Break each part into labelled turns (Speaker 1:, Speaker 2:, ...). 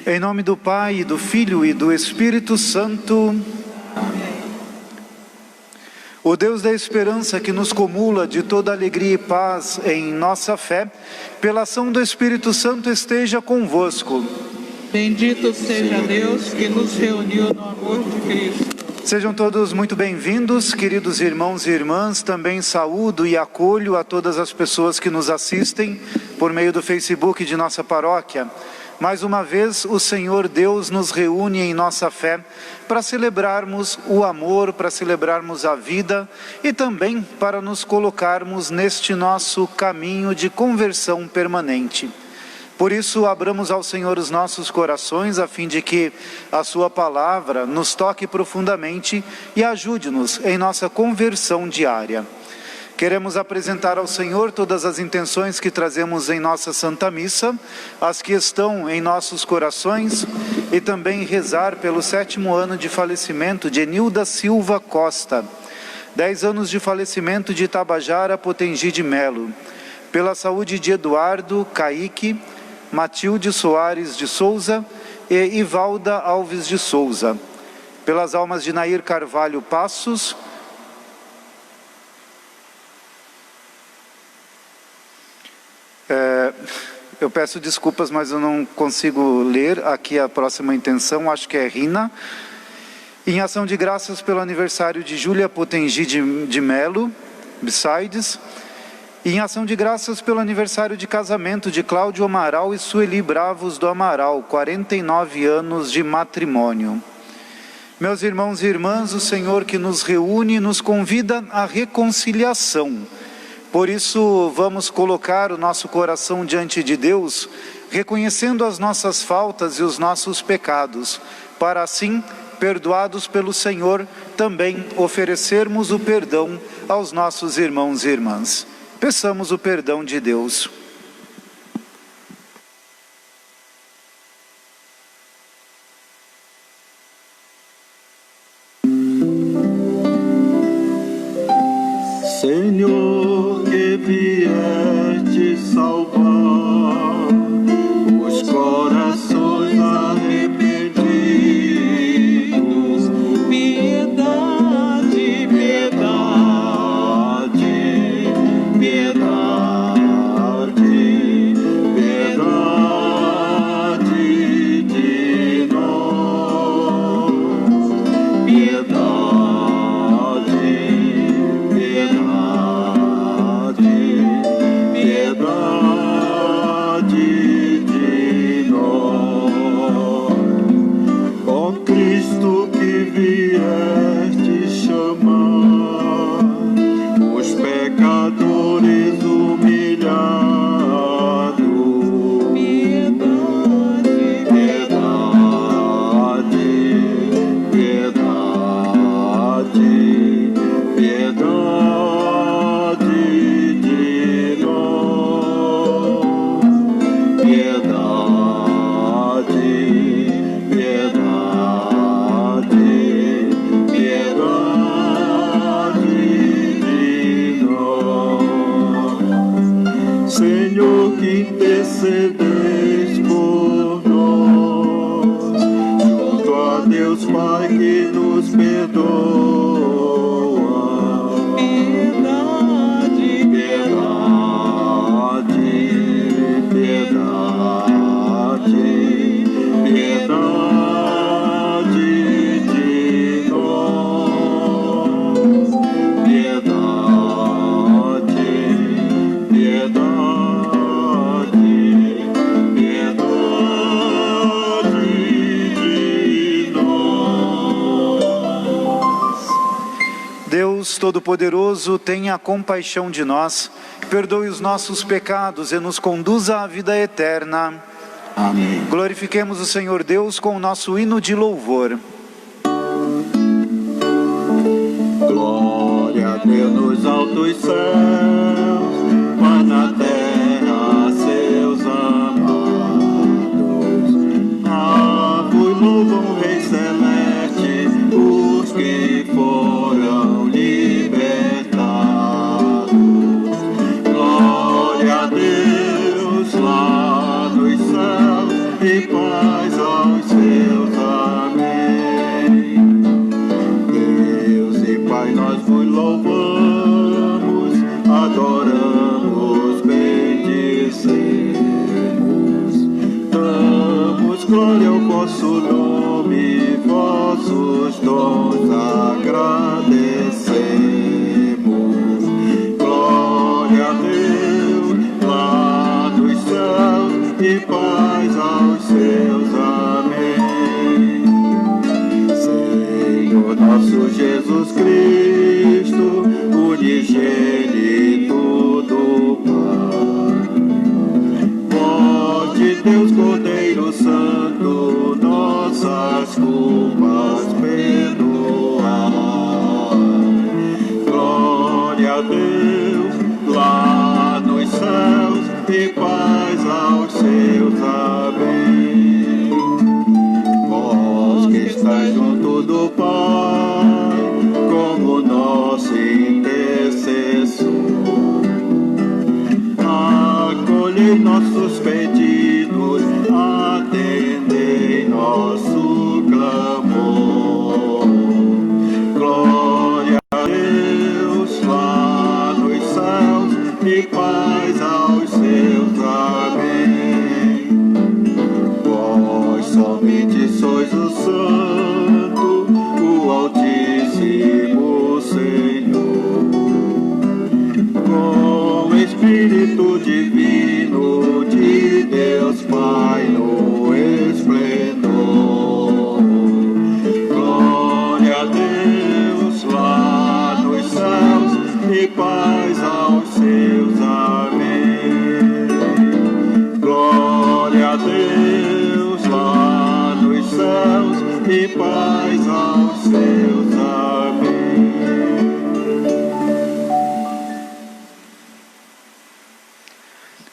Speaker 1: Em nome do Pai, e do Filho e do Espírito Santo. Amém. O Deus da esperança que nos comula de toda alegria e paz em nossa fé, pela ação do Espírito Santo esteja convosco.
Speaker 2: Bendito seja Deus que nos reuniu no amor de Cristo.
Speaker 1: Sejam todos muito bem-vindos, queridos irmãos e irmãs. Também saúdo e acolho a todas as pessoas que nos assistem por meio do Facebook de nossa paróquia. Mais uma vez, o Senhor Deus nos reúne em nossa fé para celebrarmos o amor, para celebrarmos a vida e também para nos colocarmos neste nosso caminho de conversão permanente. Por isso, abramos ao Senhor os nossos corações, a fim de que a sua palavra nos toque profundamente e ajude-nos em nossa conversão diária. Queremos apresentar ao Senhor todas as intenções que trazemos em nossa Santa Missa, as que estão em nossos corações, e também rezar pelo 7º ano de falecimento de Enilda Silva Costa, 10 anos de falecimento de Tabajara Potengi de Melo, pela saúde de Eduardo Caíque, Matilde Soares de Souza e Ivalda Alves de Souza, pelas almas de Nair Carvalho Passos, eu peço desculpas, mas eu não consigo ler aqui a próxima intenção, acho que é Rina. Em ação de graças pelo aniversário de Júlia Potengi de Melo, Besides. E em ação de graças pelo aniversário de casamento de Cláudio Amaral e Sueli Bravos do Amaral, 49 anos de matrimônio. Meus irmãos e irmãs, o Senhor que nos reúne nos convida à reconciliação. Por isso, vamos colocar o nosso coração diante de Deus, reconhecendo as nossas faltas e os nossos pecados, para assim, perdoados pelo Senhor, também oferecermos o perdão aos nossos irmãos e irmãs. Peçamos o perdão de Deus.
Speaker 3: Senhor, que vieste salvar os corações arrependidos, piedade, piedade, piedade, piedade de nós, piedade. Senhor, que intercedeis por nós, junto a Deus Pai que nos perdoa. Piedade, piedade, piedade, piedade de nós, piedade,
Speaker 1: Todo-Poderoso, tenha compaixão de nós, perdoe os nossos pecados e nos conduza à vida eterna.
Speaker 3: Amém.
Speaker 1: Glorifiquemos o Senhor Deus com o nosso hino de louvor.
Speaker 3: Glória a Deus nos altos céus, paz na terra, seus amados. Vos louvam, Rei Celeste, os que foram libertados. Glória a Deus lá dos céus e paz aos seus. Amém. Deus e Pai, nós vos louvamos, adoramos, bendizemos. Damos glória ao vosso nome, vossos dons agradecemos. Glória a Deus lá dos céus e paz aos seus. Amém. Senhor nosso Jesus Cristo, unigênito do Pai, vós de Deus, Cordeiro Santo, nossas culpas perdoai. Glória a Deus lá nos céus e paz aos seus. Amém. Vós que estáis junto do Pai, como nosso intercessor, acolhei nossos pedidos, atendei nosso clamor. Glória a Deus lá nos céus e paz aos seus. Amém. Vós somente sois o Santo, o Altíssimo Senhor, com o Espírito Divino de Deus Pai no esplendor. Glória a Deus lá nos céus e paz aos seus. Amém. Glória a Deus lá nos céus e paz aos seus. Amém.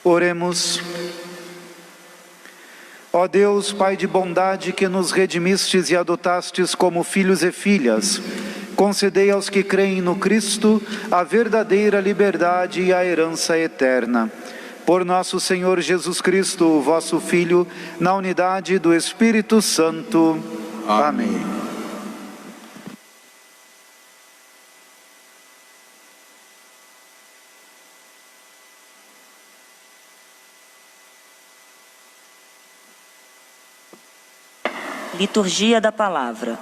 Speaker 1: Oremos. Ó Deus, Pai de bondade, que nos redimistes e adotastes como filhos e filhas, concedei aos que creem no Cristo a verdadeira liberdade e a herança eterna. Por nosso Senhor Jesus Cristo, vosso Filho, na unidade do Espírito Santo. Amém.
Speaker 4: Liturgia da Palavra.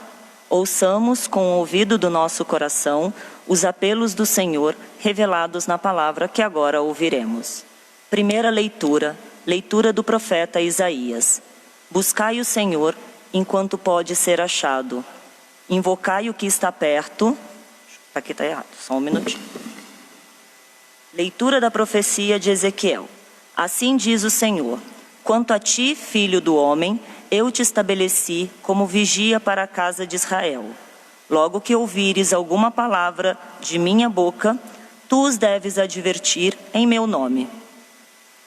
Speaker 4: Ouçamos com o ouvido do nosso coração os apelos do Senhor revelados na palavra que agora ouviremos. Primeira leitura, leitura do profeta Isaías. Buscai o Senhor enquanto pode ser achado. Invocai o que está perto. Aqui está errado, só um minutinho. Leitura da profecia de Ezequiel. Assim diz o Senhor: quanto a ti, filho do homem, eu te estabeleci como vigia para a casa de Israel. Logo que ouvires alguma palavra de minha boca, tu os deves advertir em meu nome.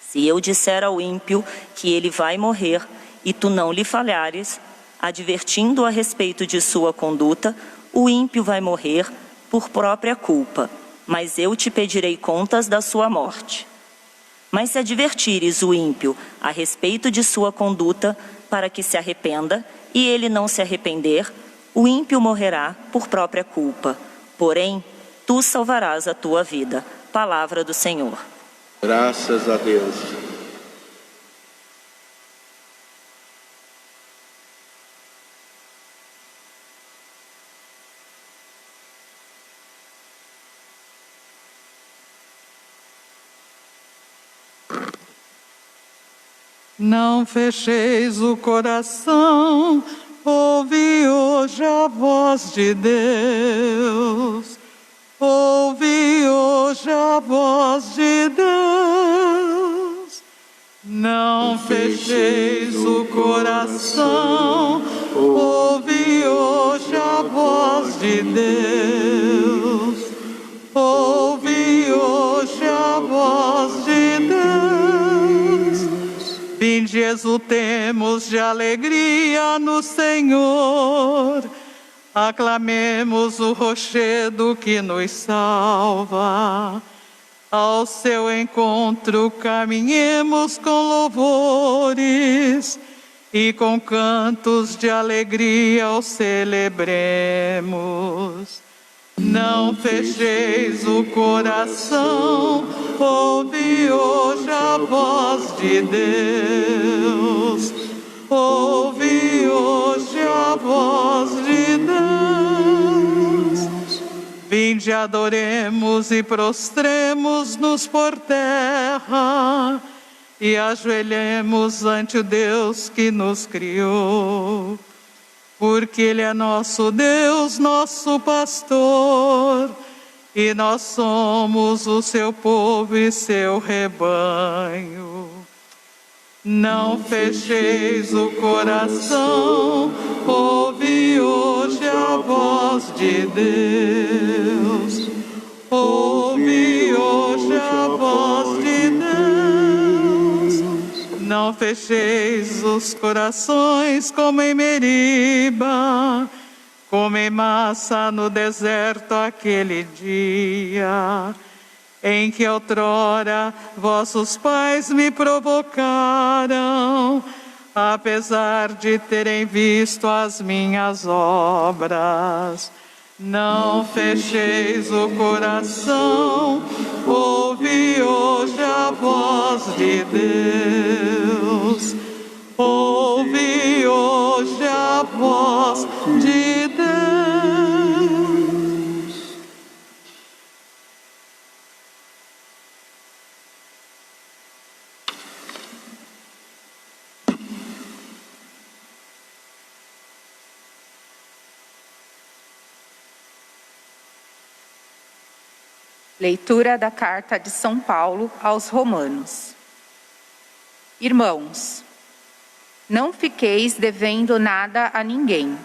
Speaker 4: Se eu disser ao ímpio que ele vai morrer, e tu não lhe falhares, advertindo a respeito de sua conduta, o ímpio vai morrer por própria culpa, mas eu te pedirei contas da sua morte. Mas se advertires o ímpio a respeito de sua conduta, para que se arrependa, e ele não se arrepender, o ímpio morrerá por própria culpa. Porém, tu salvarás a tua vida. Palavra do Senhor.
Speaker 3: Graças a Deus.
Speaker 2: Não fecheis o coração, ouve hoje a voz de Deus. ouvi hoje a voz de Deus. Não fecheis o coração, ouvi hoje a voz de Deus. Ouvi hoje a voz de Deus. Vinde, exultemos de alegria no Senhor. Aclamemos o rochedo que nos salva. Ao seu encontro caminhemos com louvores e com cantos de alegria o celebremos. Não fecheis o coração, ouvi hoje a voz de Deus. Ouvi hoje a voz de Deus. Vinde, adoremos e prostremos-nos por terra e ajoelhemos ante o Deus que nos criou. Porque Ele é nosso Deus, nosso pastor, e nós somos o seu povo e seu rebanho. Não fecheis o coração, ouvi hoje a voz de Deus. Ouvi hoje a voz de Deus. Não fecheis os corações como em Meriba, como em Massa no deserto aquele dia, em que outrora vossos pais me provocaram, apesar de terem visto as minhas obras. Não fecheis o coração, ouvi hoje a voz de Deus. Ouvi hoje a voz de Deus.
Speaker 5: Leitura da Carta de São Paulo aos Romanos. Irmãos, não fiqueis devendo nada a ninguém,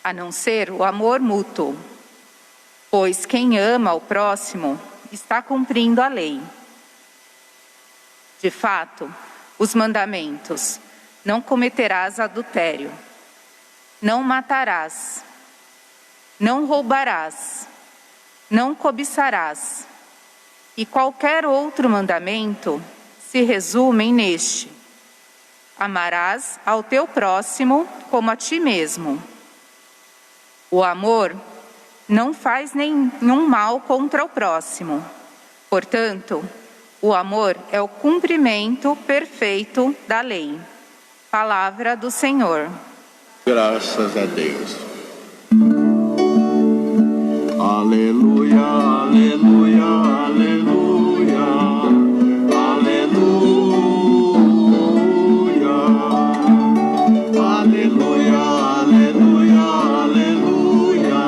Speaker 5: a não ser o amor mútuo, pois quem ama o próximo está cumprindo a lei. De fato, os mandamentos: não cometerás adultério, não matarás, não roubarás, não cobiçarás, e qualquer outro mandamento se resumem neste: amarás ao teu próximo como a ti mesmo. O amor não faz nenhum mal contra o próximo. Portanto, o amor é o cumprimento perfeito da lei. Palavra do Senhor.
Speaker 3: Graças a Deus. Aleluia, aleluia, aleluia, aleluia, aleluia, aleluia, aleluia,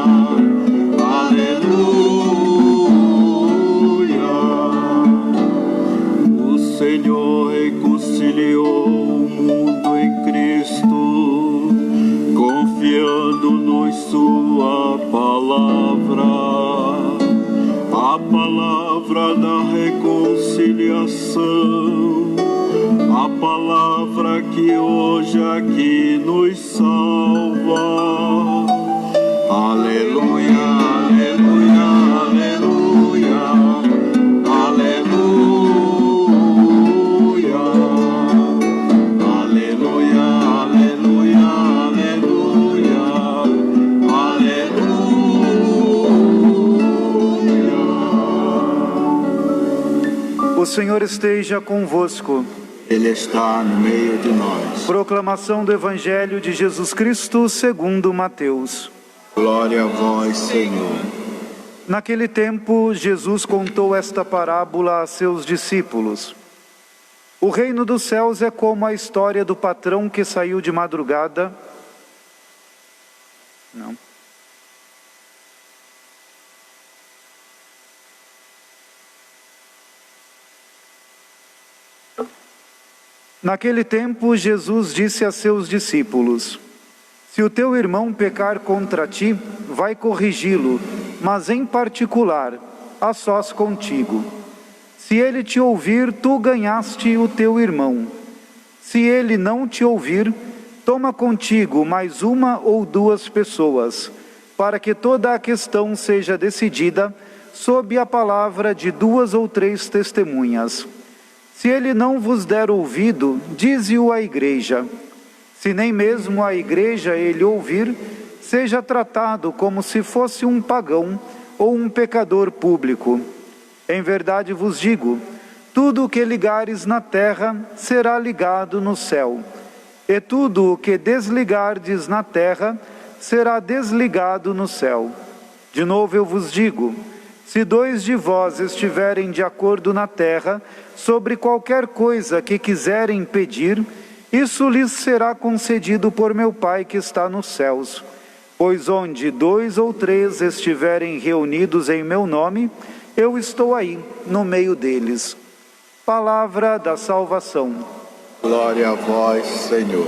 Speaker 3: aleluia. O Senhor reconciliou o mundo em Cristo, confiando-nos sua palavra, a palavra da reconciliação, a palavra que hoje aqui nos salva. Aleluia, aleluia, aleluia, aleluia, aleluia, aleluia, aleluia, aleluia.
Speaker 1: O Senhor esteja convosco.
Speaker 3: Ele está no meio de nós.
Speaker 1: Proclamação do Evangelho de Jesus Cristo segundo Mateus.
Speaker 3: Glória a vós, Senhor.
Speaker 1: Naquele tempo, Jesus contou esta parábola a seus discípulos. O reino dos céus é como a história do patrão que saiu de madrugada. Naquele tempo, Jesus disse a seus discípulos: se o teu irmão pecar contra ti, vai corrigi-lo, mas em particular, a sós contigo. Se ele te ouvir, tu ganhaste o teu irmão. Se ele não te ouvir, toma contigo mais uma ou duas pessoas, para que toda a questão seja decidida sob a palavra de 2 ou 3 testemunhas. Se ele não vos der ouvido, dize-o à igreja. Se nem mesmo a igreja ele ouvir, seja tratado como se fosse um pagão ou um pecador público. Em verdade vos digo, tudo o que ligares na terra será ligado no céu, e tudo o que desligardes na terra será desligado no céu. De novo eu vos digo, se 2 de vós estiverem de acordo na terra, sobre qualquer coisa que quiserem pedir, isso lhes será concedido por meu Pai que está nos céus. Pois onde 2 ou 3 estiverem reunidos em meu nome, eu estou aí, no meio deles. Palavra da salvação.
Speaker 3: Glória a vós, Senhor.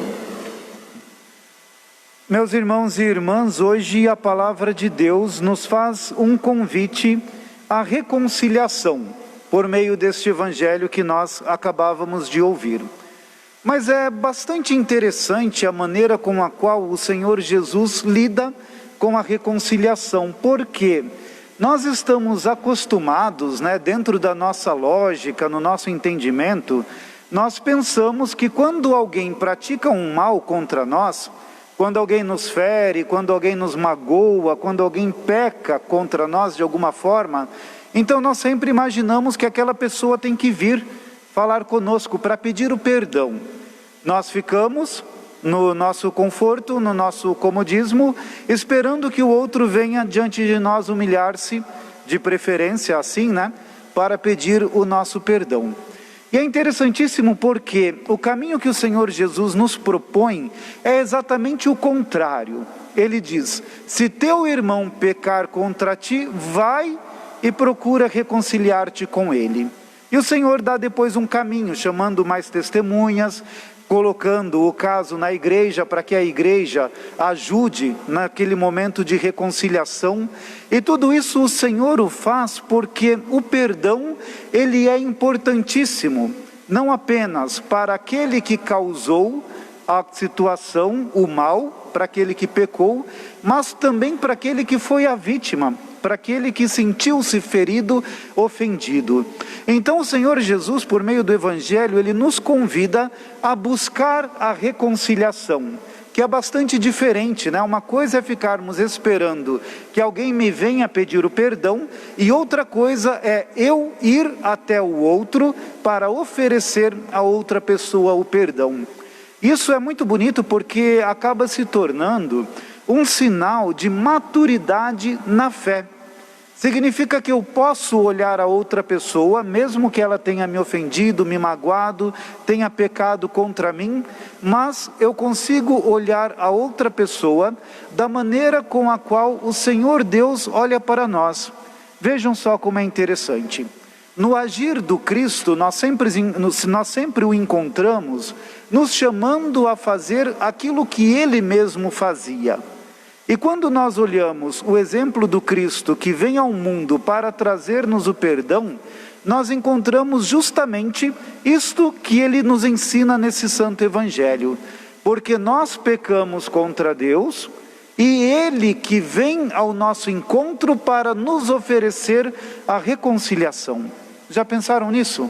Speaker 1: Meus irmãos e irmãs, hoje a palavra de Deus nos faz um convite à reconciliação, por meio deste evangelho que nós acabávamos de ouvir. Mas é bastante interessante a maneira com a qual o Senhor Jesus lida com a reconciliação, porque nós estamos acostumados, dentro da nossa lógica, no nosso entendimento, nós pensamos que quando alguém pratica um mal contra nós, quando alguém nos fere, quando alguém nos magoa, quando alguém peca contra nós de alguma forma, então nós sempre imaginamos que aquela pessoa tem que vir falar conosco para pedir o perdão. Nós ficamos no nosso conforto, no nosso comodismo, esperando que o outro venha diante de nós humilhar-se, de preferência assim, para pedir o nosso perdão. E é interessantíssimo porque o caminho que o Senhor Jesus nos propõe é exatamente o contrário. Ele diz, se teu irmão pecar contra ti, vai e procura reconciliar-te com ele. E o Senhor dá depois um caminho, chamando mais testemunhas, colocando o caso na igreja, para que a igreja ajude naquele momento de reconciliação. E tudo isso o Senhor o faz porque o perdão, ele é importantíssimo, não apenas para aquele que causou a situação, o mal, para aquele que pecou, mas também para aquele que foi a vítima, para aquele que sentiu-se ferido, ofendido. Então o Senhor Jesus, por meio do Evangelho, ele nos convida a buscar a reconciliação, que é bastante diferente, Uma coisa é ficarmos esperando que alguém me venha pedir o perdão, e outra coisa é eu ir até o outro para oferecer a outra pessoa o perdão. Isso é muito bonito porque acaba se tornando um sinal de maturidade na fé. Significa que eu posso olhar a outra pessoa, mesmo que ela tenha me ofendido, me magoado, tenha pecado contra mim, mas eu consigo olhar a outra pessoa da maneira com a qual o Senhor Deus olha para nós. Vejam só como é interessante. No agir do Cristo, nós sempre o encontramos nos chamando a fazer aquilo que Ele mesmo fazia. E quando nós olhamos o exemplo do Cristo que vem ao mundo para trazer-nos o perdão, nós encontramos justamente isto que Ele nos ensina nesse Santo Evangelho. Porque nós pecamos contra Deus e Ele que vem ao nosso encontro para nos oferecer a reconciliação. Já pensaram nisso?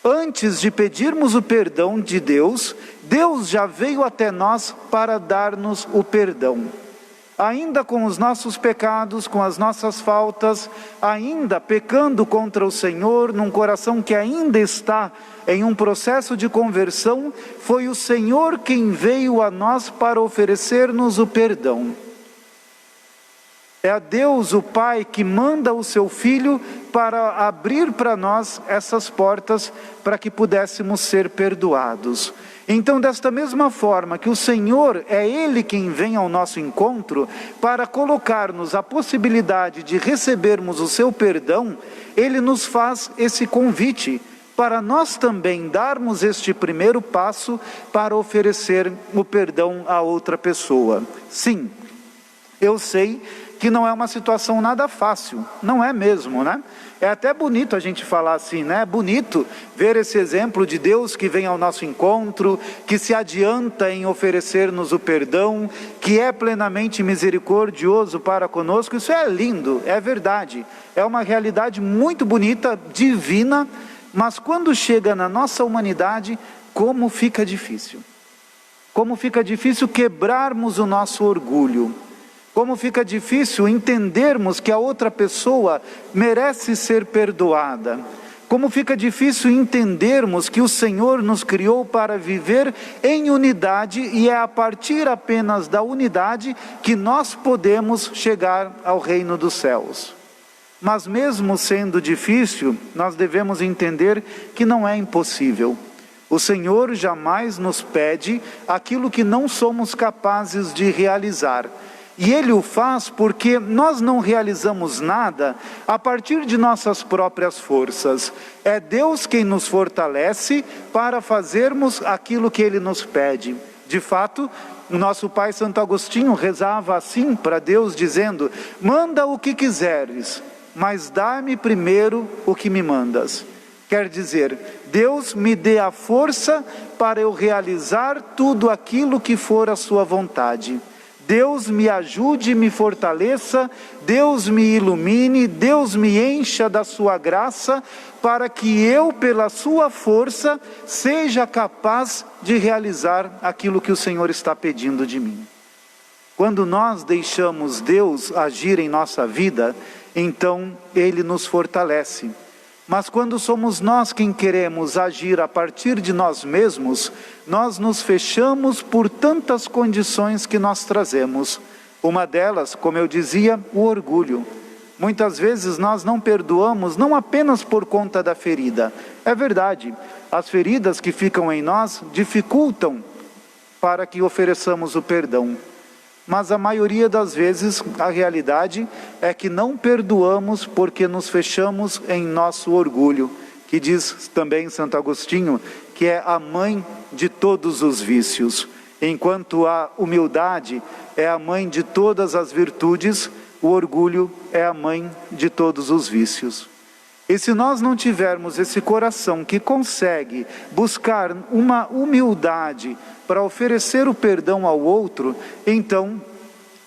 Speaker 1: Antes de pedirmos o perdão de Deus, Deus já veio até nós para dar-nos o perdão. Ainda com os nossos pecados, com as nossas faltas, ainda pecando contra o Senhor, num coração que ainda está em um processo de conversão, foi o Senhor quem veio a nós para oferecer-nos o perdão. É a Deus, o Pai, que manda o seu Filho para abrir para nós essas portas para que pudéssemos ser perdoados. Então, desta mesma forma que o Senhor é Ele quem vem ao nosso encontro para colocar-nos a possibilidade de recebermos o seu perdão, Ele nos faz esse convite para nós também darmos este primeiro passo para oferecer o perdão a outra pessoa. Sim, eu sei que não é uma situação nada fácil, não é mesmo, né? É até bonito a gente falar assim, né? É bonito ver esse exemplo de Deus que vem ao nosso encontro, que se adianta em oferecer-nos o perdão, que é plenamente misericordioso para conosco. Isso é lindo, é verdade, é uma realidade muito bonita, divina, mas quando chega na nossa humanidade, como fica difícil. Como fica difícil quebrarmos o nosso orgulho. Como fica difícil entendermos que a outra pessoa merece ser perdoada. Como fica difícil entendermos que o Senhor nos criou para viver em unidade e é a partir apenas da unidade que nós podemos chegar ao reino dos céus. Mas mesmo sendo difícil, nós devemos entender que não é impossível. O Senhor jamais nos pede aquilo que não somos capazes de realizar. E Ele o faz porque nós não realizamos nada a partir de nossas próprias forças. É Deus quem nos fortalece para fazermos aquilo que Ele nos pede. De fato, o nosso pai Santo Agostinho rezava assim para Deus, dizendo: manda o que quiseres, mas dá-me primeiro o que me mandas. Quer dizer, Deus me dê a força para eu realizar tudo aquilo que for a sua vontade. Deus me ajude e me fortaleça, Deus me ilumine, Deus me encha da sua graça, para que eu, pela sua força, seja capaz de realizar aquilo que o Senhor está pedindo de mim. Quando nós deixamos Deus agir em nossa vida, então Ele nos fortalece. Mas quando somos nós quem queremos agir a partir de nós mesmos, nós nos fechamos por tantas condições que nós trazemos. Uma delas, como eu dizia, o orgulho. Muitas vezes nós não perdoamos, não apenas por conta da ferida. É verdade, as feridas que ficam em nós dificultam para que ofereçamos o perdão. Mas a maioria das vezes a realidade é que não perdoamos porque nos fechamos em nosso orgulho, que diz também Santo Agostinho, que é a mãe de todos os vícios. Enquanto a humildade é a mãe de todas as virtudes, o orgulho é a mãe de todos os vícios. E se nós não tivermos esse coração que consegue buscar uma humildade para oferecer o perdão ao outro, então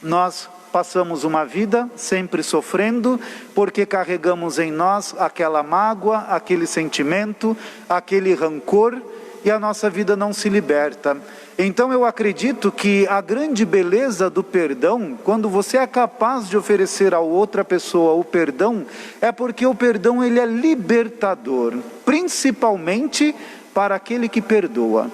Speaker 1: nós passamos uma vida sempre sofrendo, porque carregamos em nós aquela mágoa, aquele sentimento, aquele rancor, e a nossa vida não se liberta. Então eu acredito que a grande beleza do perdão, quando você é capaz de oferecer a outra pessoa o perdão, é porque o perdão ele é libertador, principalmente para aquele que perdoa.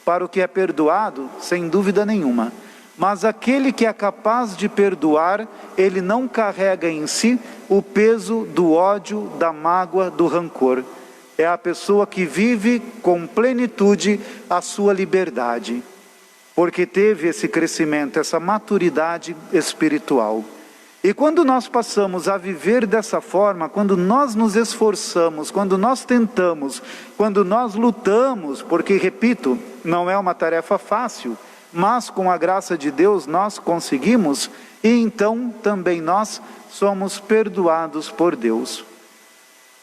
Speaker 1: Para o que é perdoado, sem dúvida nenhuma. Mas aquele que é capaz de perdoar, ele não carrega em si o peso do ódio, da mágoa, do rancor. É a pessoa que vive com plenitude a sua liberdade, porque teve esse crescimento, essa maturidade espiritual. E quando nós passamos a viver dessa forma, quando nós nos esforçamos, quando nós tentamos, quando nós lutamos, porque, repito, não é uma tarefa fácil, mas com a graça de Deus nós conseguimos, e então também nós somos perdoados por Deus.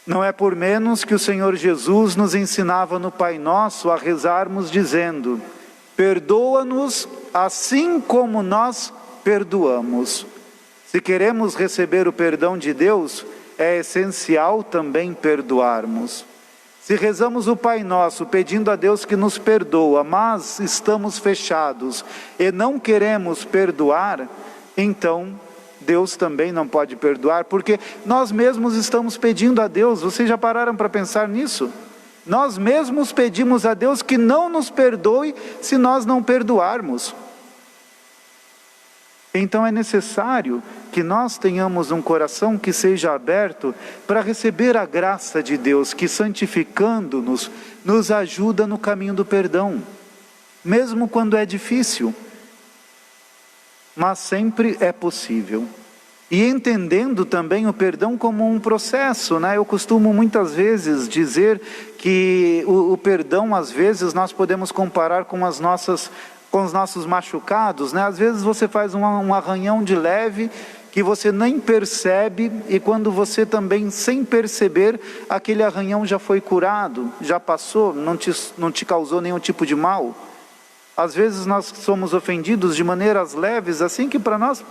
Speaker 1: Não é por menos que o Senhor Jesus nos ensinava no Pai Nosso a rezarmos dizendo: perdoa-nos assim como nós perdoamos. Se queremos receber o perdão de Deus, é essencial também perdoarmos. Se rezamos o Pai Nosso pedindo a Deus que nos perdoa, mas estamos fechados e não queremos perdoar, então Deus também não pode perdoar, porque nós mesmos estamos pedindo a Deus. Vocês já pararam para pensar nisso? Nós mesmos pedimos a Deus que não nos perdoe se nós não perdoarmos. Então é necessário que nós tenhamos um coração que seja aberto para receber a graça de Deus, que santificando-nos, nos ajuda no caminho do perdão, mesmo quando é difícil, mas sempre é possível. E entendendo também o perdão como um processo, né? Eu costumo muitas vezes dizer que o perdão, às vezes, nós podemos comparar com os nossos machucados, né? Às vezes você faz um arranhão de leve que você nem percebe, e quando você também, sem perceber, aquele arranhão já foi curado, já passou, não te causou nenhum tipo de mal. Às vezes nós somos ofendidos de maneiras leves, assim que para nós,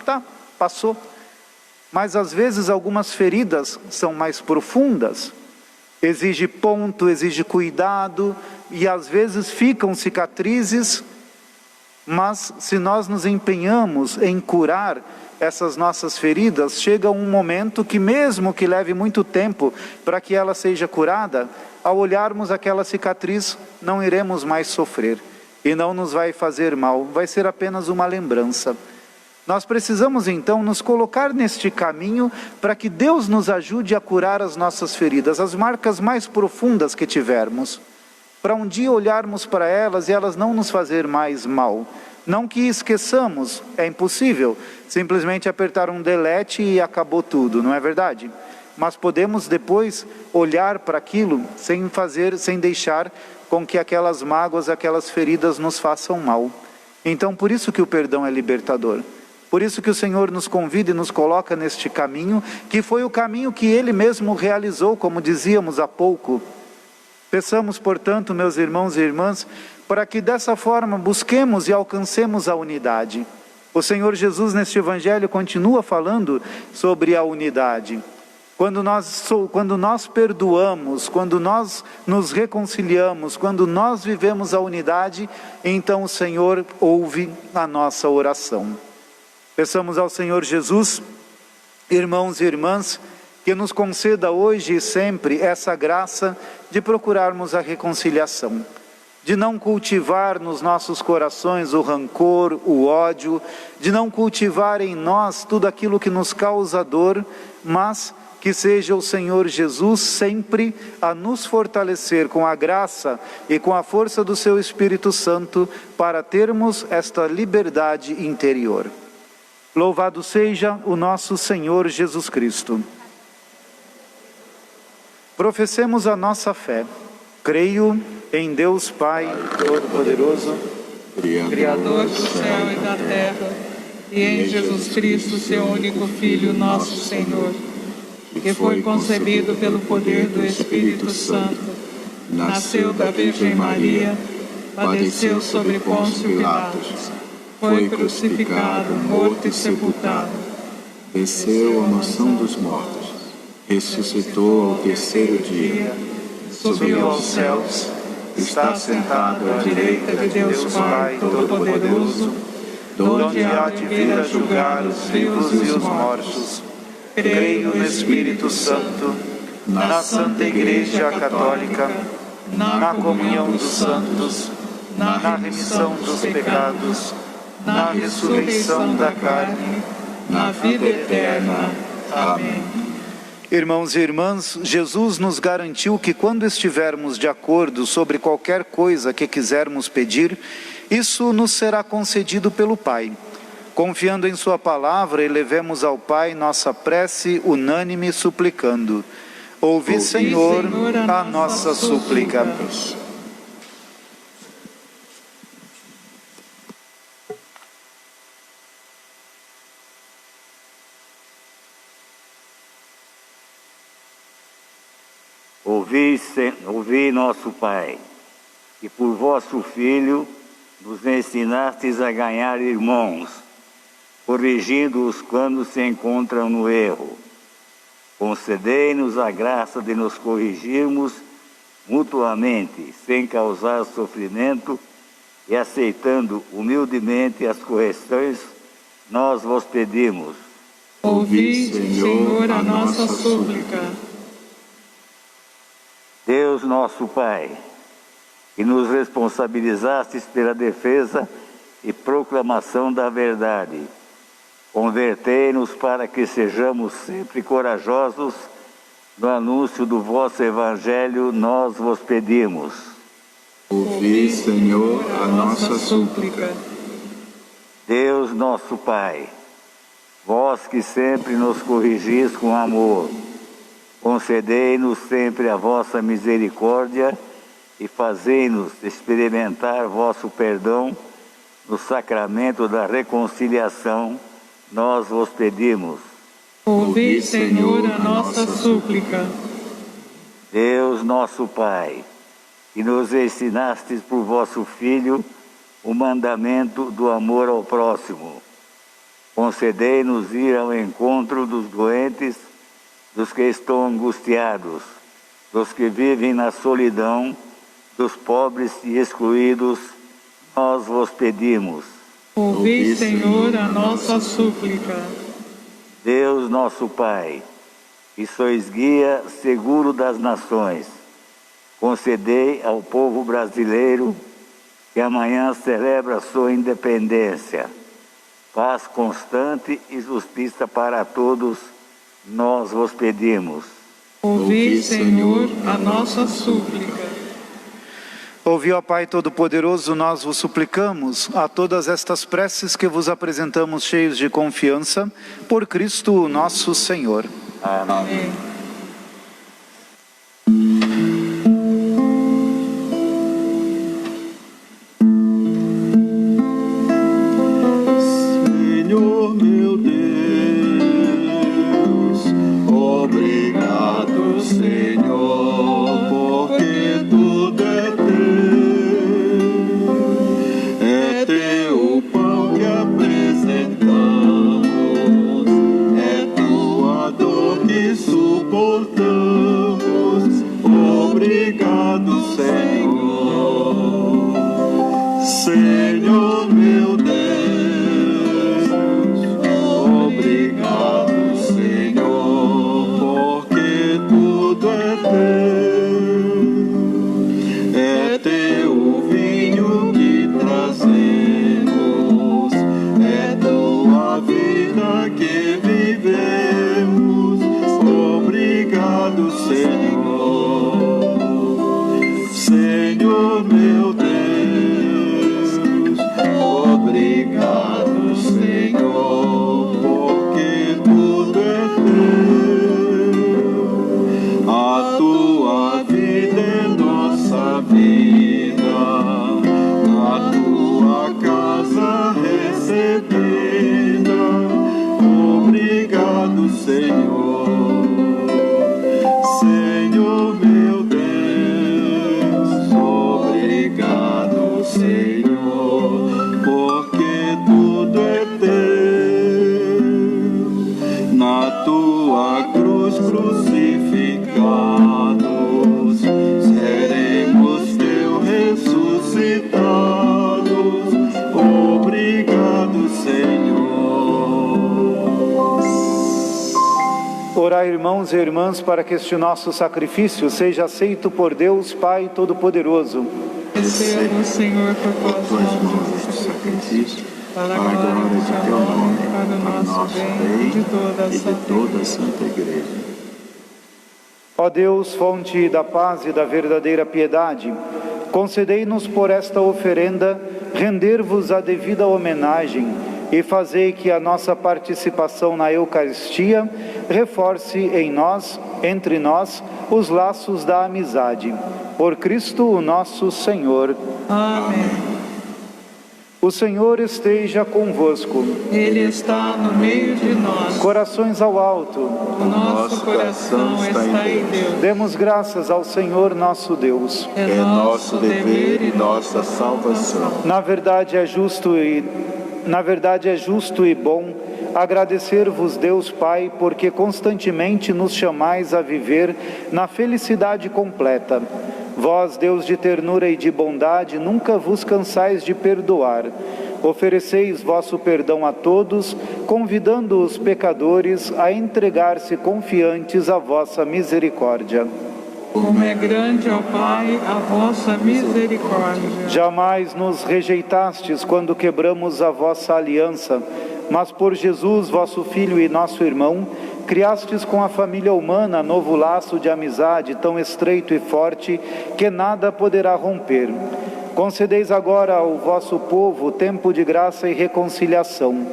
Speaker 1: passou. Mas às vezes algumas feridas são mais profundas, exige ponto, exige cuidado, e às vezes ficam cicatrizes, mas se nós nos empenhamos em curar essas nossas feridas, chega um momento que, mesmo que leve muito tempo para que ela seja curada, ao olharmos aquela cicatriz, não iremos mais sofrer, e não nos vai fazer mal, vai ser apenas uma lembrança. Nós precisamos então nos colocar neste caminho para que Deus nos ajude a curar as nossas feridas, as marcas mais profundas que tivermos, para um dia olharmos para elas e elas não nos fazer mais mal. Não que esqueçamos, é impossível simplesmente apertar um delete e acabou tudo, não é verdade? Mas podemos depois olhar para aquilo sem deixar com que aquelas mágoas, aquelas feridas nos façam mal. Então por isso que o perdão é libertador. Por isso que o Senhor nos convida e nos coloca neste caminho, que foi o caminho que Ele mesmo realizou, como dizíamos há pouco. Peçamos, portanto, meus irmãos e irmãs, para que dessa forma busquemos e alcancemos a unidade. O Senhor Jesus neste Evangelho continua falando sobre a unidade. Quando nós perdoamos, quando nós nos reconciliamos, quando nós vivemos a unidade, então o Senhor ouve a nossa oração. Peçamos ao Senhor Jesus, irmãos e irmãs, que nos conceda hoje e sempre essa graça de procurarmos a reconciliação, de não cultivar nos nossos corações o rancor, o ódio, de não cultivar em nós tudo aquilo que nos causa dor, mas que seja o Senhor Jesus sempre a nos fortalecer com a graça e com a força do seu Espírito Santo para termos esta liberdade interior. Louvado seja o nosso Senhor Jesus Cristo. Professemos a nossa fé. Creio em Deus Pai Todo-Poderoso,
Speaker 2: Criador do céu e da terra, e em Jesus Cristo, seu único Filho, nosso Senhor, que foi concebido pelo poder do Espírito Santo, nasceu da Virgem Maria, padeceu sobre Pôncio Pilatos, foi crucificado, morto e sepultado,
Speaker 3: Desceu à mansão dos mortos, ressuscitou ao terceiro dia,
Speaker 2: subiu aos céus, está sentado à direita de Deus Pai Todo-Poderoso, donde há de vir a julgar os vivos e os mortos. Creio no Espírito Santo, na Santa Igreja Católica, na comunhão dos santos, na remissão dos pecados, na ressurreição da carne, na vida eterna. Amém.
Speaker 1: Irmãos e irmãs, Jesus nos garantiu que quando estivermos de acordo sobre qualquer coisa que quisermos pedir, isso nos será concedido pelo Pai. Confiando em sua palavra, elevemos ao Pai nossa prece unânime suplicando: ouvi, Senhor, a nossa súplica.
Speaker 6: Ouvi, nosso Pai, que por vosso Filho nos ensinastes a ganhar irmãos, corrigindo-os quando se encontram no erro. Concedei-nos a graça de nos corrigirmos mutuamente, sem causar sofrimento, e aceitando humildemente as correções, nós vos pedimos.
Speaker 2: Ouvi, Senhor, a nossa súplica.
Speaker 6: Deus nosso Pai, que nos responsabilizastes pela defesa e proclamação da verdade, convertei-nos para que sejamos sempre corajosos no anúncio do vosso Evangelho, nós vos pedimos.
Speaker 3: ouvi, Senhor, a nossa súplica.
Speaker 6: Deus nosso Pai, Vós que sempre nos corrigis com amor, concedei-nos sempre a vossa misericórdia e fazei-nos experimentar vosso perdão no sacramento da reconciliação, nós vos pedimos.
Speaker 2: Ouvi, Senhor, a nossa súplica.
Speaker 6: Deus nosso Pai, que nos ensinastes por vosso Filho o mandamento do amor ao próximo, concedei-nos ir ao encontro dos doentes, dos que estão angustiados, dos que vivem na solidão, dos pobres e excluídos, nós vos pedimos.
Speaker 2: Ouvi, Senhor, a nossa súplica.
Speaker 6: Deus nosso Pai, que sois guia seguro das nações, concedei ao povo brasileiro, que amanhã celebra sua independência, paz constante e justiça para todos, nós vos pedimos.
Speaker 2: Ouvi, Senhor, a nossa súplica.
Speaker 1: Ouvi, ó Pai Todo-Poderoso, nós vos suplicamos, a todas estas preces que vos apresentamos cheios de confiança, por Cristo nosso Senhor.
Speaker 6: Amém.
Speaker 3: Senhor meu Deus, obrigado, Senhor, porque tudo é teu pão que apresentamos, é tua dor que suportamos, obrigado, Senhor. Senhor meu Deus, obrigado, Senhor, porque tudo é teu o vinho que trazemos, é tua vida que vivemos, obrigado, Senhor. Senhor meu Deus, obrigado, Senhor, porque tudo é teu. A tua vida é nossa vida, a tua casa recebida. Obrigado, Senhor. Senhor meu Deus, obrigado, Senhor, porque tudo é teu. Na tua cruz crucificados, seremos teu ressuscitados. Obrigado, Senhor.
Speaker 1: Orai, irmãos e irmãs, para que este nosso sacrifício seja aceito por Deus Pai Todo-Poderoso.
Speaker 2: Receba, Senhor, por tuas mãos este sacrifício, para a glória de teu nome, para o nosso bem e de toda a Santa Igreja.
Speaker 1: Ó Deus, fonte da paz e da verdadeira piedade, concedei-nos por esta oferenda render-vos a devida homenagem e fazei que a nossa participação na Eucaristia reforce em nós, entre nós, os laços da amizade. Por Cristo o nosso Senhor.
Speaker 2: Amém.
Speaker 1: O Senhor esteja convosco.
Speaker 2: Ele está no meio de nós.
Speaker 1: Corações ao alto.
Speaker 2: O nosso coração está em Deus.
Speaker 1: Demos graças ao Senhor nosso Deus.
Speaker 2: É nosso dever e nossa salvação.
Speaker 1: Na verdade é justo e bom agradecer-vos, Deus Pai, porque constantemente nos chamais a viver na felicidade completa. Vós, Deus de ternura e de bondade, nunca vos cansais de perdoar. Ofereceis vosso perdão a todos, convidando os pecadores a entregar-se confiantes à vossa misericórdia.
Speaker 2: Como é grande, ó Pai, a vossa misericórdia.
Speaker 1: Jamais nos rejeitastes quando quebramos a vossa aliança, mas por Jesus, vosso Filho e nosso irmão, criastes com a família humana novo laço de amizade tão estreito e forte que nada poderá romper. Concedeis agora ao vosso povo tempo de graça e reconciliação.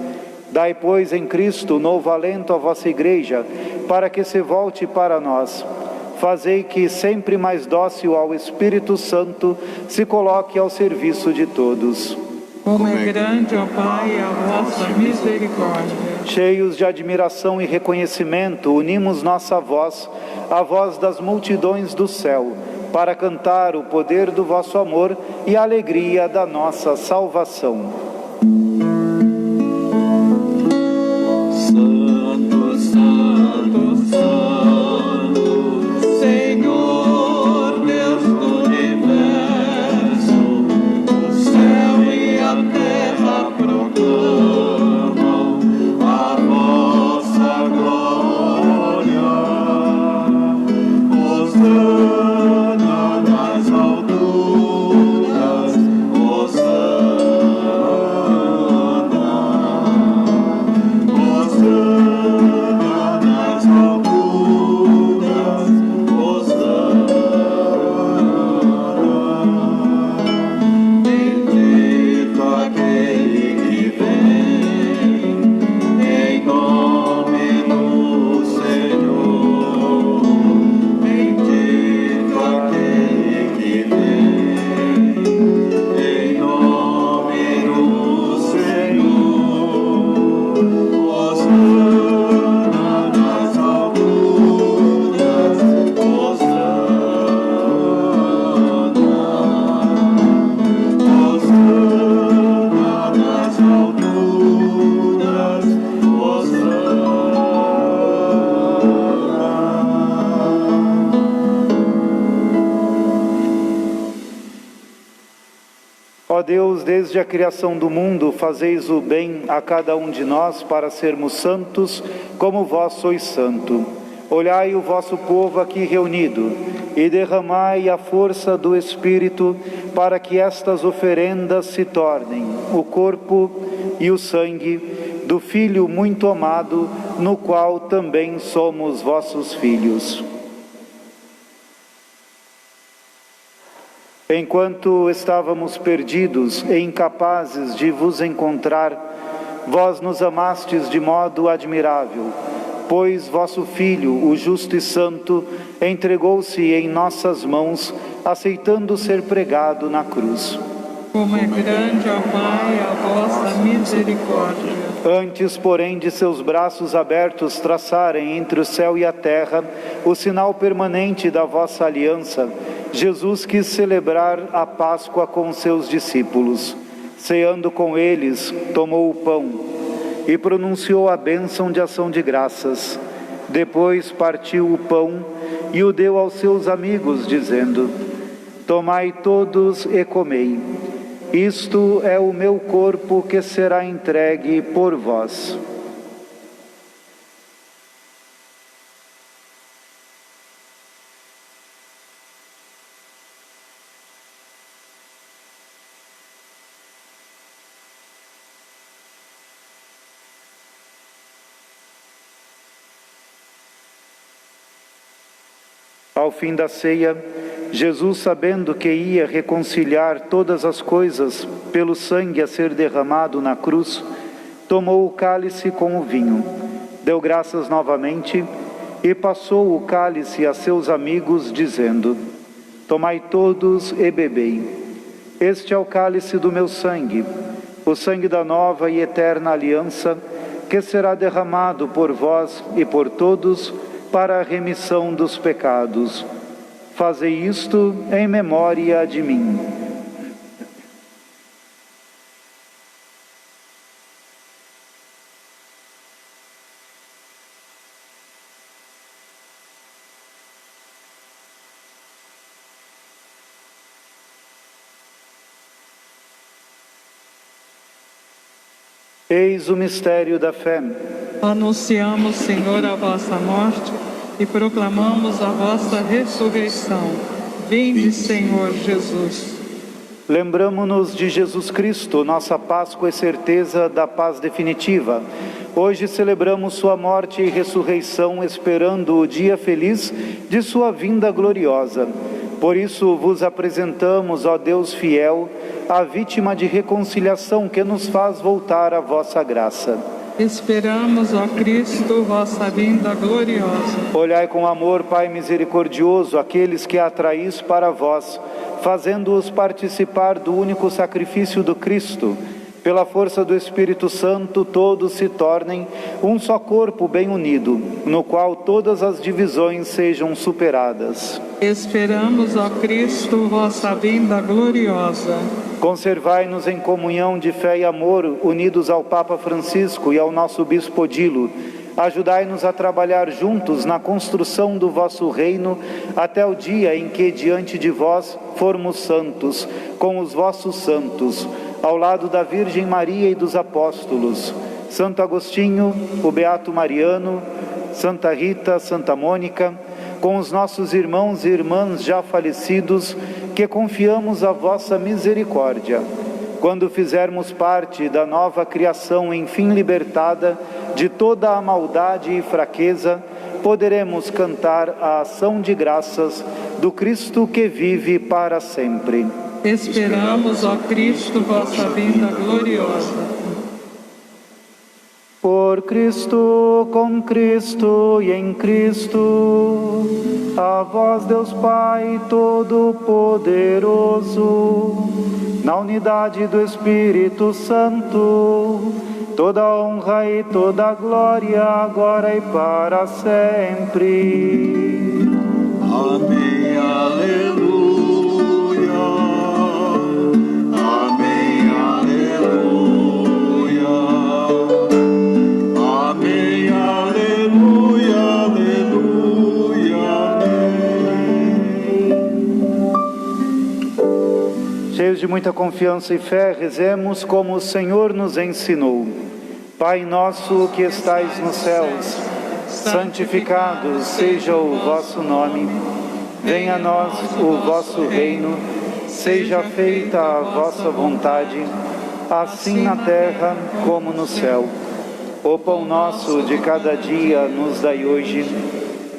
Speaker 1: Dai, pois, em Cristo novo alento à vossa Igreja, para que se volte para nós. Fazei que, sempre mais dócil ao Espírito Santo, se coloque ao serviço de todos.
Speaker 2: Como é grande, ó Pai, a vossa misericórdia.
Speaker 1: Cheios de admiração e reconhecimento, unimos nossa voz à voz das multidões do céu, para cantar o poder do vosso amor e a alegria da nossa salvação.
Speaker 3: Santo, Santo, Santo, Senhor Deus do universo, o céu e a terra proclamam a vossa glória. Hosana nas alturas,
Speaker 1: Ó Deus, desde a criação do mundo, fazeis o bem a cada um de nós para sermos santos, como vós sois santo. Olhai o vosso povo aqui reunido e derramai a força do Espírito para que estas oferendas se tornem o corpo e o sangue do Filho muito amado, no qual também somos vossos filhos. Enquanto estávamos perdidos e incapazes de vos encontrar, vós nos amastes de modo admirável, pois vosso Filho, o justo e santo, entregou-se em nossas mãos, aceitando ser pregado na cruz.
Speaker 2: Como é grande, ó Pai, a vossa misericórdia.
Speaker 1: Antes, porém, de seus braços abertos traçarem entre o céu e a terra o sinal permanente da vossa aliança, Jesus quis celebrar a Páscoa com seus discípulos. Ceando com eles, tomou o pão e pronunciou a bênção de ação de graças. Depois partiu o pão e o deu aos seus amigos, dizendo: Tomai todos e comei. Isto é o meu corpo que será entregue por vós. Ao fim da ceia, Jesus, sabendo que ia reconciliar todas as coisas pelo sangue a ser derramado na cruz, tomou o cálice com o vinho, deu graças novamente e passou o cálice a seus amigos, dizendo: Tomai todos e bebei. Este é o cálice do meu sangue, o sangue da nova e eterna aliança, que será derramado por vós e por todos para a remissão dos pecados. Fazei isto em memória de mim. Eis o mistério da fé.
Speaker 2: Anunciamos, Senhor, a vossa morte e proclamamos a vossa ressurreição. Vinde, Senhor Jesus.
Speaker 1: Lembramo-nos de Jesus Cristo, nossa Páscoa e certeza da paz definitiva. Hoje celebramos sua morte e ressurreição, esperando o dia feliz de sua vinda gloriosa. Por isso vos apresentamos, ó Deus fiel, a vítima de reconciliação que nos faz voltar à vossa graça.
Speaker 2: Esperamos, ó Cristo, vossa vinda gloriosa.
Speaker 1: Olhai com amor, Pai misericordioso, aqueles que atraís para vós, fazendo-os participar do único sacrifício do Cristo. Pela força do Espírito Santo, todos se tornem um só corpo bem unido, no qual todas as divisões sejam superadas.
Speaker 2: Esperamos, ó Cristo, vossa vinda gloriosa.
Speaker 1: Conservai-nos em comunhão de fé e amor, unidos ao Papa Francisco e ao nosso Bispo Odilo. Ajudai-nos a trabalhar juntos na construção do vosso reino, até o dia em que, diante de vós, formos santos, com os vossos santos, ao lado da Virgem Maria e dos apóstolos, Santo Agostinho, o Beato Mariano, Santa Rita, Santa Mônica, com os nossos irmãos e irmãs já falecidos, que confiamos a vossa misericórdia. Quando fizermos parte da nova criação, enfim libertada de toda a maldade e fraqueza, poderemos cantar a ação de graças do Cristo que vive para sempre.
Speaker 2: Esperamos, ó Cristo, vossa vinda gloriosa.
Speaker 1: Por Cristo, com Cristo e em Cristo, a vós, Deus Pai Todo-Poderoso, na unidade do Espírito Santo, toda honra e toda glória, agora e para sempre.
Speaker 3: Amém, aleluia. Amém, aleluia. Amém, aleluia, aleluia, amém.
Speaker 1: Cheios de muita confiança e fé, rezemos como o Senhor nos ensinou. Pai nosso que estais nos céus, santificado seja o vosso nome. Venha a nós o vosso reino, seja feita a vossa vontade, assim na terra como no céu. O pão nosso de cada dia nos dai hoje.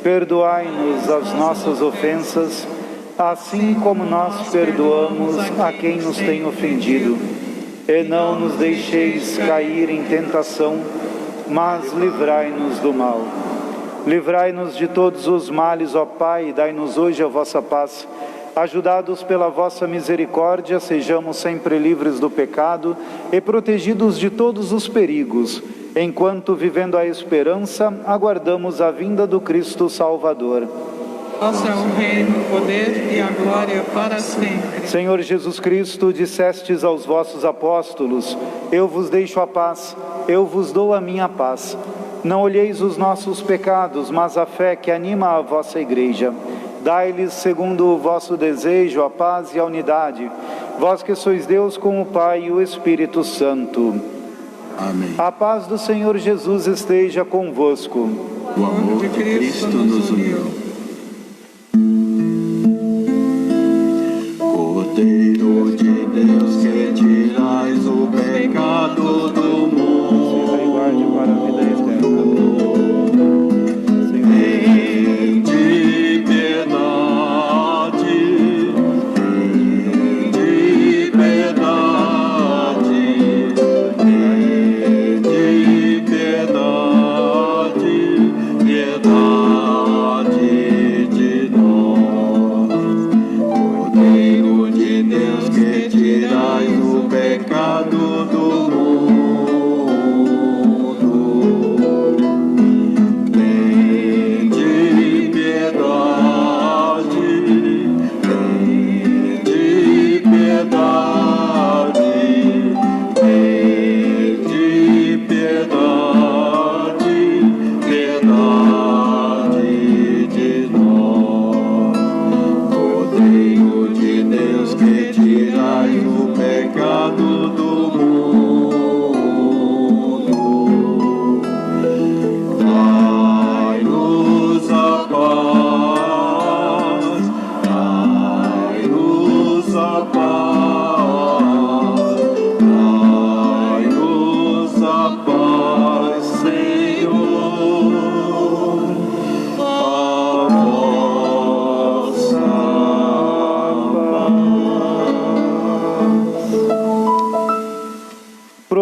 Speaker 1: Perdoai-nos as nossas ofensas, assim como nós perdoamos a quem nos tem ofendido. E não nos deixeis cair em tentação, mas livrai-nos do mal. Livrai-nos de todos os males, ó Pai, e dai-nos hoje a vossa paz. Ajudados pela vossa misericórdia, sejamos sempre livres do pecado e protegidos de todos os perigos, enquanto, vivendo a esperança, aguardamos a vinda do Cristo Salvador.
Speaker 2: Vosso é o reino, o poder e a glória para sempre.
Speaker 1: Senhor Jesus Cristo, dissestes aos vossos apóstolos: eu vos deixo a paz, eu vos dou a minha paz. Não olheis os nossos pecados, mas a fé que anima a vossa Igreja. Dai-lhes, segundo o vosso desejo, a paz e a unidade, vós que sois Deus com o Pai e o Espírito Santo.
Speaker 3: Amém.
Speaker 1: A paz do Senhor Jesus esteja convosco.
Speaker 3: O amor de Cristo nos uniu. Cordeiro de Deus, que tirais o pecado do mundo,
Speaker 1: Para a vida eterna.
Speaker 3: de piedade, de piedade, de piedade, piedade.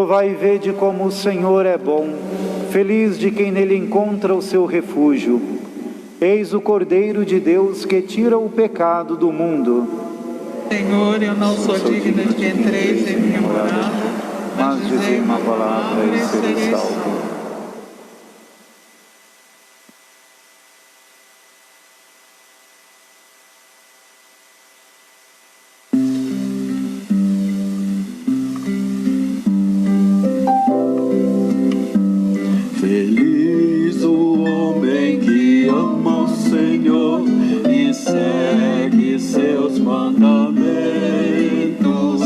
Speaker 1: Provai e vede como o Senhor é bom, feliz de quem nele encontra o seu refúgio. Eis o Cordeiro de Deus que tira o pecado do mundo.
Speaker 2: Senhor, eu não sou digna de que entreis em minha morada,
Speaker 1: Mas dizei uma palavra e serei salvo.
Speaker 3: Feliz o homem que ama o Senhor e segue seus mandamentos.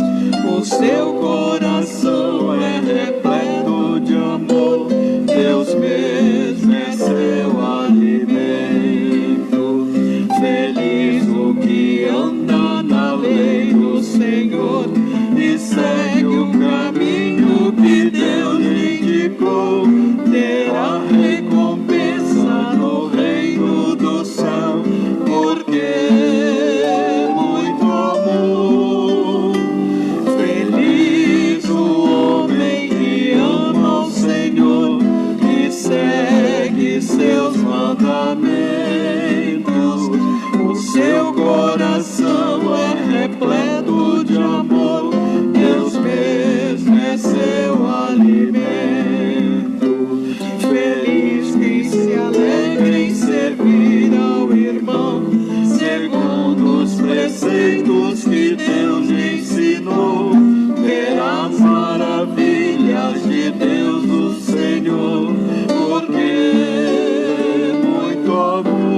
Speaker 3: O seu coração é repleto de amor, Deus mesmo é seu alimento. Feliz o que anda na lei do Senhor e segue o caminho que Deus indicou. Terá recompensa no reino do céu, porque muito amor. Feliz o homem que ama o Senhor e segue seus mandamentos. O seu coração é repleto de amor, Deus mesmo é seu alimento. Feliz quem se alegra em servir ao irmão, segundo os preceitos que Deus ensinou. Verá as maravilhas de Deus o Senhor, porque muito amor.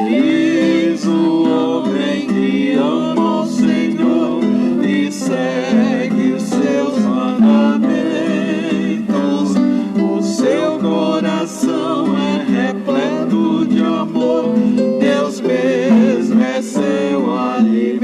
Speaker 3: Feliz o homem que ama o Senhor e segue seus mandamentos. O seu coração é repleto de amor, Deus mesmo é seu alimento.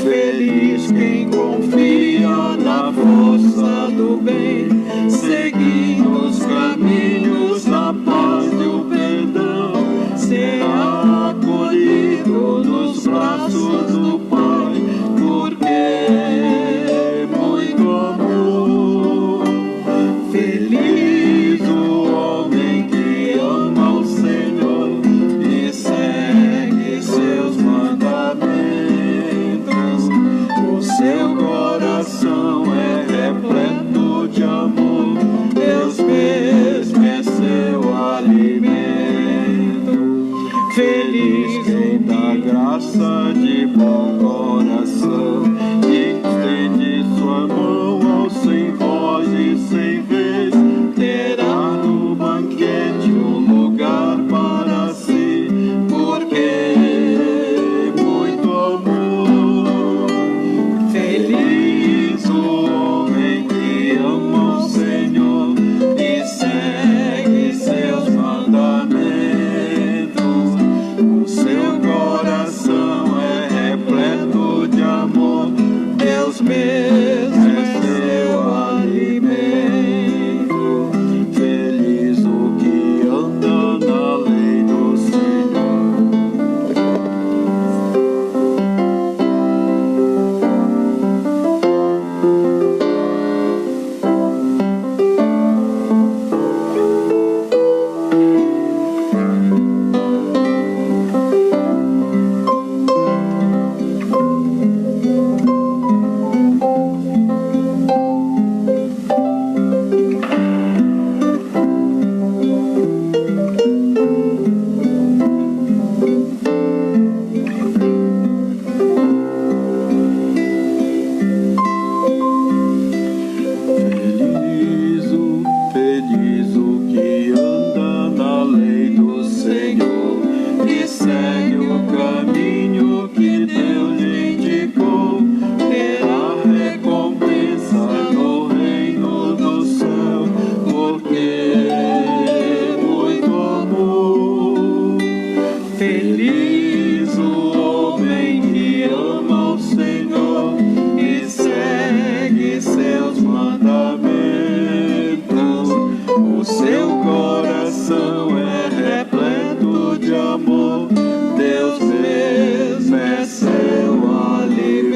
Speaker 3: Feliz quem confia na força do bem, seguindo os caminhos da paz e o perdão, será acolhido nos braços do Pai, porque muito amor. Feliz o homem que ama o Senhor e segue seus mandamentos. O seu coração é repleto de amor, Deus mesmo é seu alimento. Feliz quem dá graça de bom coração e estende sua mão ao sem voz e sem vez. Terá no banquete lugar para si, porque muito amor. Feliz o homem que ama o Senhor e segue seus mandamentos. O seu coração é repleto de amor, Deus mesmo é seu alimento. Feliz o que anda na lei do Senhor. Feliz o que anda na lei do Senhor e segue o caminho que Deus indicou. Terá recompensa no reino do céu, porque muito amor. Feliz o homem que ama o Senhor e segue seus mandamentos. O seu coração é repleto de amor, Deus mesmo é seu alimento.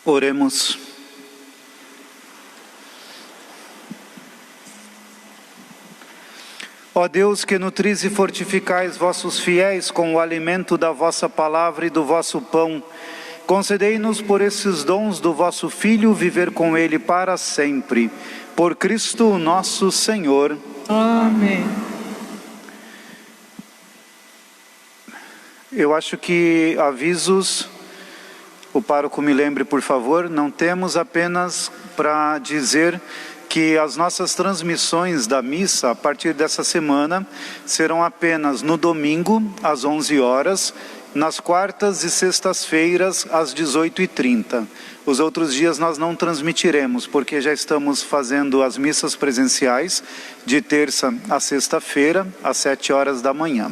Speaker 1: Oremos. Ó Deus, que nutris e fortificais vossos fiéis com o alimento da vossa palavra e do vosso pão, concedei-nos por esses dons do vosso Filho viver com ele para sempre. Por Cristo nosso Senhor.
Speaker 2: Amém.
Speaker 1: Eu acho que avisos, o pároco me lembre, por favor, não temos apenas para dizer que as nossas transmissões da missa, a partir dessa semana, serão apenas no domingo, às 11 horas, nas quartas e sextas-feiras, às 18h30. Os outros dias nós não transmitiremos, porque já estamos fazendo as missas presenciais, de terça a sexta-feira, às 7 horas da manhã.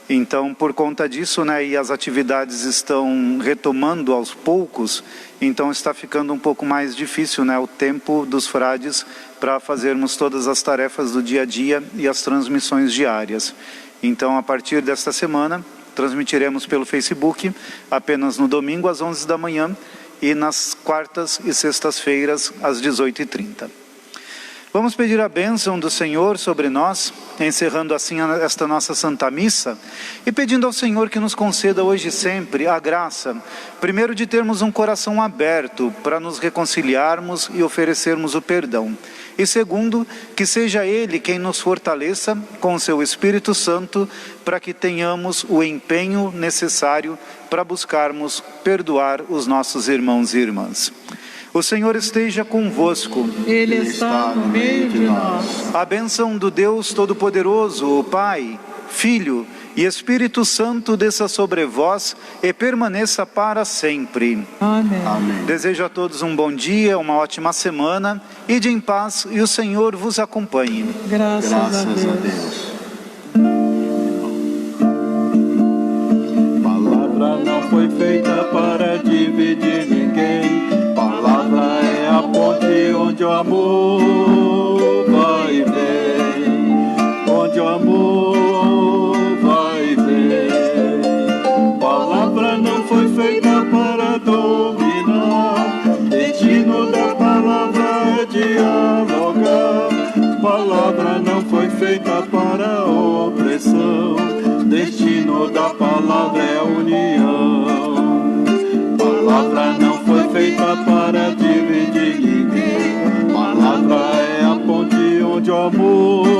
Speaker 1: Então, por conta disso, e as atividades estão retomando aos poucos, então está ficando um pouco mais difícil, o tempo dos frades para fazermos todas as tarefas do dia a dia e as transmissões diárias. Então, a partir desta semana, transmitiremos pelo Facebook, apenas no domingo às 11 da manhã e nas quartas e sextas-feiras às 18h30. Vamos pedir a bênção do Senhor sobre nós, encerrando assim esta nossa Santa Missa, e pedindo ao Senhor que nos conceda hoje e sempre a graça, primeiro de termos um coração aberto para nos reconciliarmos e oferecermos o perdão, e segundo, que seja Ele quem nos fortaleça com o seu Espírito Santo, para que tenhamos o empenho necessário para buscarmos perdoar os nossos irmãos e irmãs. O Senhor esteja convosco.
Speaker 2: Ele está no meio de nós.
Speaker 1: A bênção do Deus Todo-Poderoso, o Pai, Filho e Espírito Santo desça sobre vós e permaneça para sempre.
Speaker 2: Amém.
Speaker 3: Amém.
Speaker 1: Desejo a todos um bom dia, uma ótima semana, ide em paz e o Senhor vos acompanhe.
Speaker 2: Graças a
Speaker 3: Graças a
Speaker 2: Deus.
Speaker 3: Deus. Palavra não foi feita para dividir ninguém. Palavra é a ponte onde o amor vai e vem, onde o amor vai e vem. Palavra não foi feita para dominar, destino da palavra é dialogar. Palavra não foi feita para opressão, destino da palavra é união. Palavra não foi feita para dividir ninguém. Palavra é a ponte onde o amor